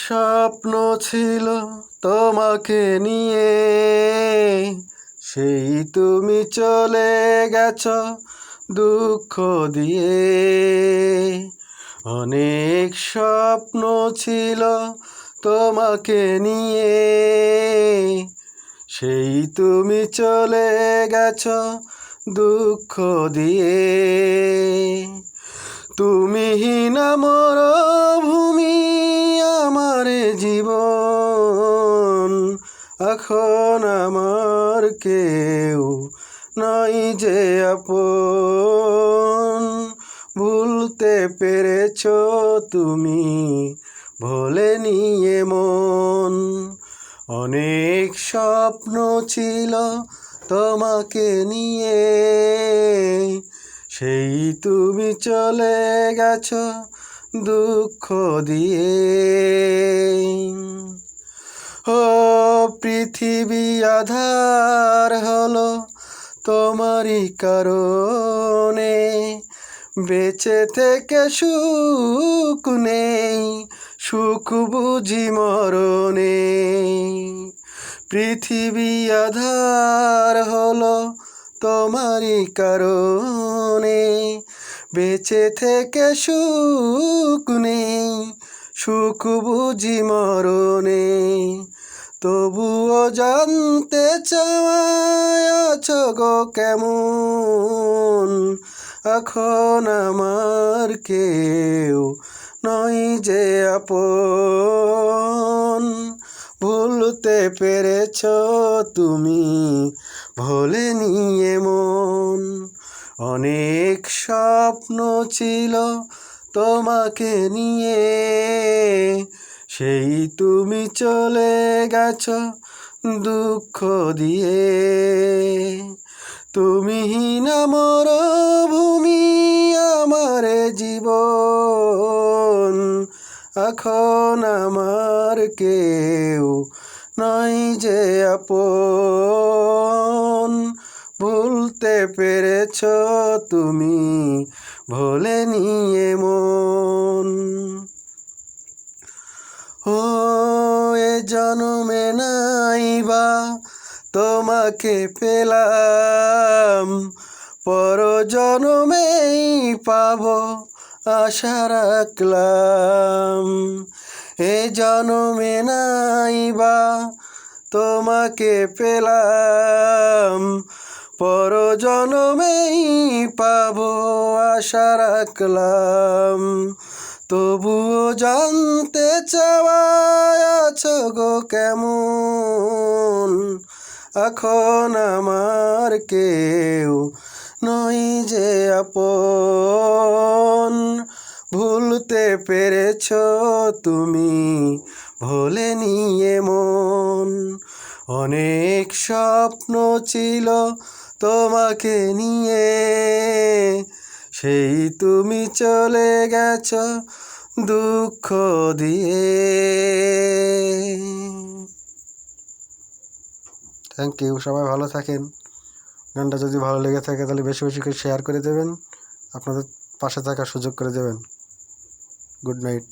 স্বপ্ন ছিল তোমাকে নিয়ে, সেই তুমি চলে গেছ দুঃখ দিয়ে। অনেক স্বপ্ন ছিল তোমাকে নিয়ে, সেই তুমি চলে গেছ দুঃখ দিয়ে। তুমিহীন মরুভূমি আমার জীবন, এখন আমার কেউ নাই যে আপন। ভুলতে পেরেছ তুমি, ভোলেনি মন। অনেক স্বপ্ন ছিল তোমাকে নিয়ে, সেই তুমি চলে গেছ দুঃখ দিয়ে। ও পৃথিবী আধার হলো তোমারই কারণে, বেঁচে থেকে সুখ নেই, সুখ বুঝি মরণে। পৃথিবী আধার হলো তোমারই কারণে, বেঁচে থেকে সুখ নেই, সুখ বুঝি মরণে। তবুও জানতে চাওয়ায় আছো গো কেমন, এখন আমার কেউ নয় যে আপন। ভুলতে পেরেছ তুমি, ভোলেনি মন। অনেক স্বপ্ন ছিল তোমাকে নিয়ে, সেই তুমি চলে গেছ দুঃখ দিয়ে। তুমিহীন মরুভূমি আমার জীবন, এখন আমার কেউ নাই যে আপন। ভুলতে পেরেছ তুমি, ভোলেনি মন। ও এ জন্মে নাই বা তোমাকে পেলাম, পর জন্মেই পাবো আশা রাখলাম। এ জন্মে নাই বা তোমাকে পেলাম, পর জন্মেই পাবো আশা রাখলাম। তবুও জানতে চাওয়ায় আছো গো কেমন, এখন আমার কেউ নয় যে আপন। ভুলতে পেরেছ তুমি, ভোলেনি মন। অনেক স্বপ্ন ছিল তোমাকে নিয়ে, সেই তুমি চলে গেছ দুঃখ দিয়ে। থ্যাংক ইউ, সবাই ভালো থাকেন। গানটা যদি ভালো লেগে থাকে তাহলে বেশি বেশি করে শেয়ার করে দেবেন, আপনাদের পাশে থাকার সুযোগ করে দেবেন। Good night.